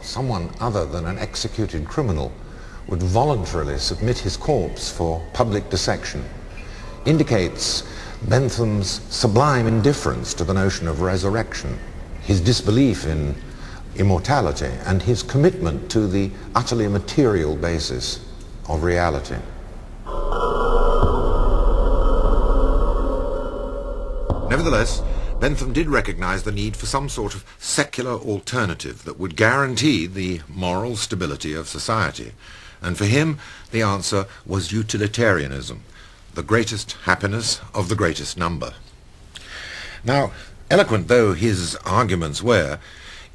someone other than an executed criminal would voluntarily submit his corpse for public dissection indicates Bentham's sublime indifference to the notion of resurrection, his disbelief in immortality, and his commitment to the utterly material basis of reality. Nevertheless, Bentham did recognize the need for some sort of secular alternative that would guarantee the moral stability of society. And for him, the answer was utilitarianism, the greatest happiness of the greatest number. Now, eloquent though his arguments were,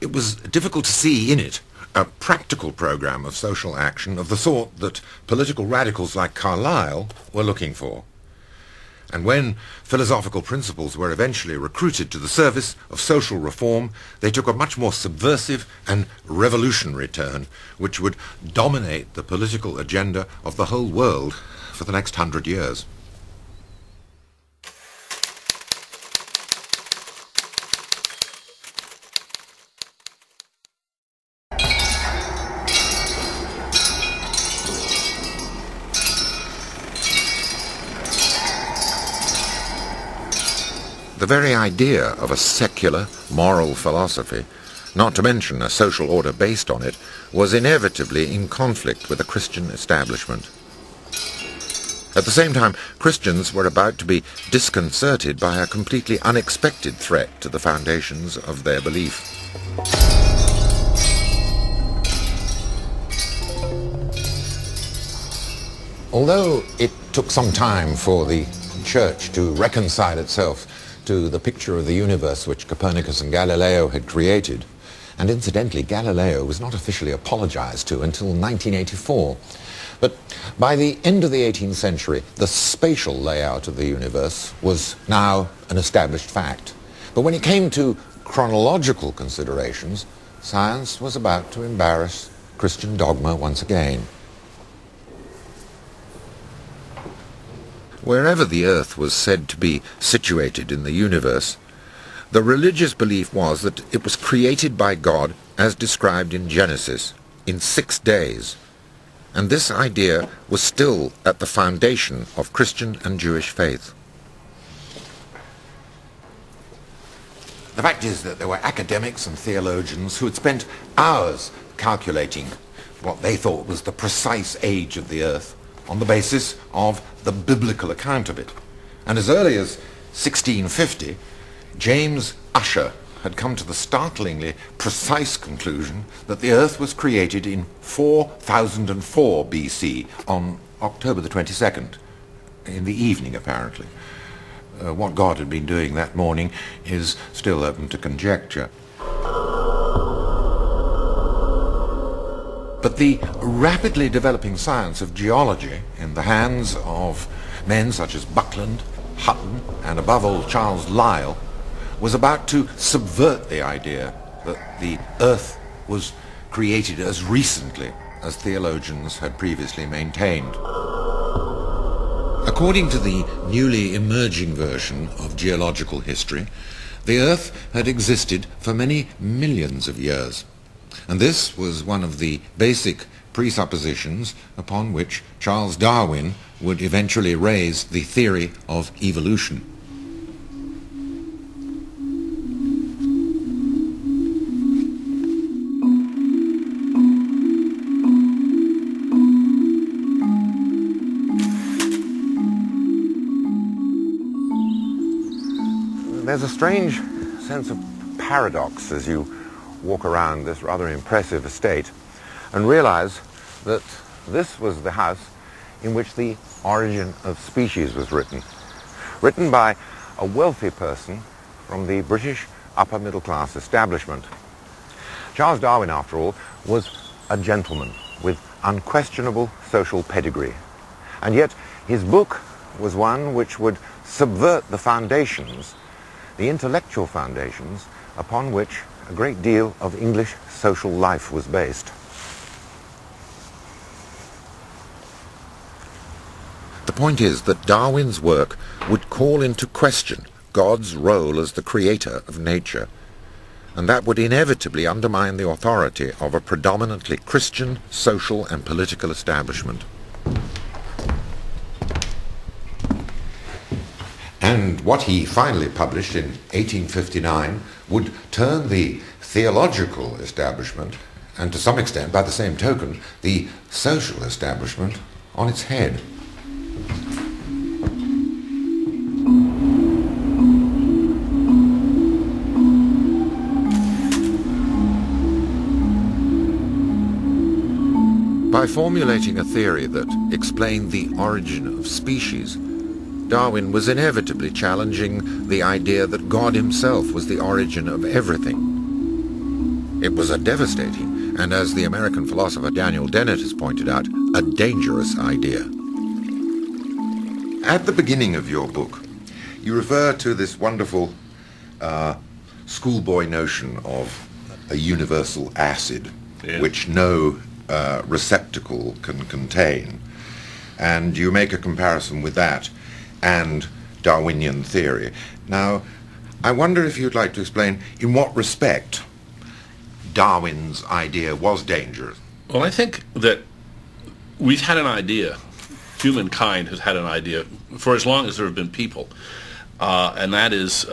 it was difficult to see in it a practical program of social action of the sort that political radicals like Carlyle were looking for. And when philosophical principles were eventually recruited to the service of social reform, they took a much more subversive and revolutionary turn, which would dominate the political agenda of the whole world for the next 100 years. The very idea of a secular, moral philosophy, not to mention a social order based on it, was inevitably in conflict with the Christian establishment. At the same time, Christians were about to be disconcerted by a completely unexpected threat to the foundations of their belief. Although it took some time for the Church to reconcile itself to the picture of the universe which Copernicus and Galileo had created, and incidentally Galileo was not officially apologized to until 1984. But by the end of the 18th century, the spatial layout of the universe was now an established fact. But when it came to chronological considerations, science was about to embarrass Christian dogma once again. Wherever the earth was said to be situated in the universe, the religious belief was that it was created by God as described in Genesis, in 6 days. And this idea was still at the foundation of Christian and Jewish faith. The fact is that there were academics and theologians who had spent hours calculating what they thought was the precise age of the earth, on the basis of the biblical account of it. And as early as 1650, James Ussher had come to the startlingly precise conclusion that the earth was created in 4004 BC, on October the 22nd, in the evening apparently. What God had been doing that morning is still open to conjecture. But the rapidly developing science of geology in the hands of men such as Buckland, Hutton, and above all Charles Lyell was about to subvert the idea that the earth was created as recently as theologians had previously maintained. According to the newly emerging version of geological history, the earth had existed for many millions of years. And this was one of the basic presuppositions upon which Charles Darwin would eventually raise the theory of evolution. There's a strange sense of paradox as you walk around this rather impressive estate and realize that this was the house in which the Origin of Species was written by a wealthy person from the British upper middle class establishment. Charles Darwin, after all, was a gentleman with unquestionable social pedigree, and yet his book was one which would subvert the foundations, the intellectual foundations upon which a great deal of English social life was based. The point is that Darwin's work would call into question God's role as the creator of nature, and that would inevitably undermine the authority of a predominantly Christian social and political establishment. And what he finally published in 1859 would turn the theological establishment, and to some extent, by the same token, the social establishment, on its head. By formulating a theory that explained the origin of species, Darwin was inevitably challenging the idea that God himself was the origin of everything. It was a devastating, and as the American philosopher Daniel Dennett has pointed out, a dangerous idea. At the beginning of your book, you refer to this wonderful schoolboy notion of a universal acid, which no receptacle can contain, and you make a comparison with that and Darwinian theory. Now, I wonder if you'd like to explain in what respect Darwin's idea was dangerous. Well, I think that we've had an idea, humankind has had an idea for as long as there have been people, and that is,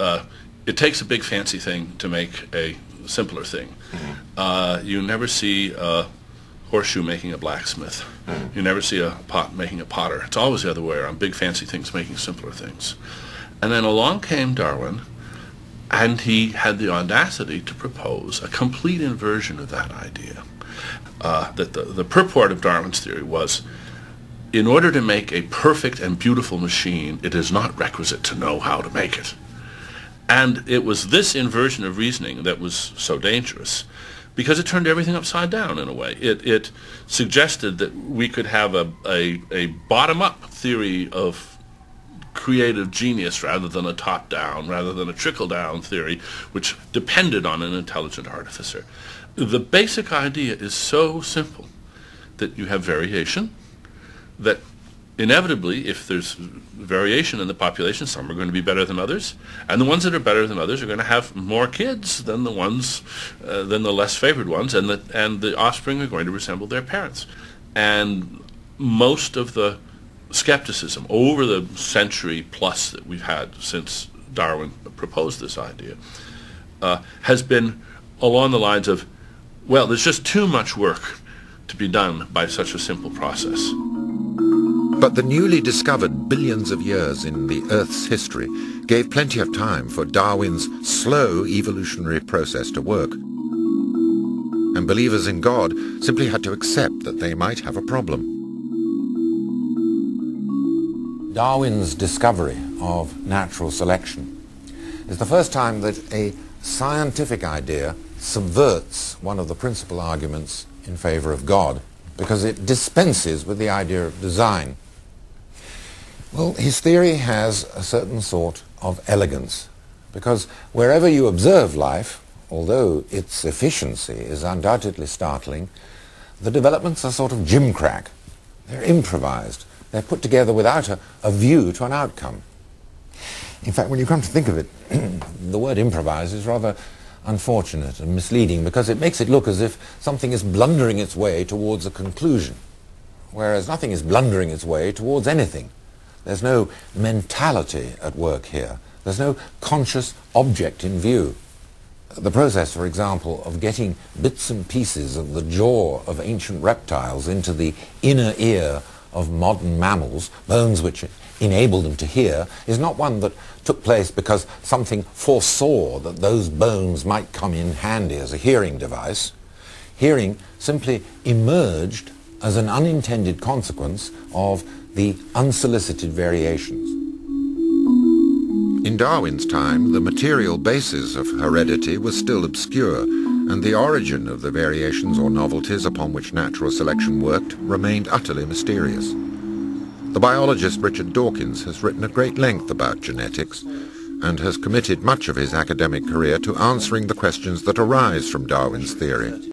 it takes a big fancy thing to make a simpler thing. Mm-hmm. You never see a horseshoe making a blacksmith. Mm. You never see a pot making a potter. It's always the other way around, big fancy things making simpler things. And then along came Darwin, and he had the audacity to propose a complete inversion of that idea. That the purport of Darwin's theory was, in order to make a perfect and beautiful machine, it is not requisite to know how to make it. And it was this inversion of reasoning that was so dangerous, because it turned everything upside down in a way. It suggested that we could have a bottom-up theory of creative genius rather than a top-down, rather than a trickle-down theory, which depended on an intelligent artificer. The basic idea is so simple that you have variation, that inevitably, if there's variation in the population, some are going to be better than others, and the ones that are better than others are going to have more kids than the ones, than the less favored ones, and the offspring are going to resemble their parents. And most of the skepticism over the century plus that we've had since Darwin proposed this idea has been along the lines of, well, there's just too much work to be done by such a simple process. But the newly discovered billions of years in the Earth's history gave plenty of time for Darwin's slow evolutionary process to work. And believers in God simply had to accept that they might have a problem. Darwin's discovery of natural selection is the first time that a scientific idea subverts one of the principal arguments in favor of God, because it dispenses with the idea of design. Well, his theory has a certain sort of elegance, because wherever you observe life, although its efficiency is undoubtedly startling, the developments are sort of gimcrack. They're improvised. They're put together without a view to an outcome. In fact, when you come to think of it, the word improvise is rather unfortunate and misleading, because it makes it look as if something is blundering its way towards a conclusion, whereas nothing is blundering its way towards anything. There's no mentality at work here. There's no conscious object in view. The process, for example, of getting bits and pieces of the jaw of ancient reptiles into the inner ear of modern mammals, bones which enable them to hear, is not one that took place because something foresaw that those bones might come in handy as a hearing device. Hearing simply emerged as an unintended consequence of the unsolicited variations. In Darwin's time, the material basis of heredity was still obscure, and the origin of the variations or novelties upon which natural selection worked remained utterly mysterious. The biologist Richard Dawkins has written at great length about genetics, and has committed much of his academic career to answering the questions that arise from Darwin's theory.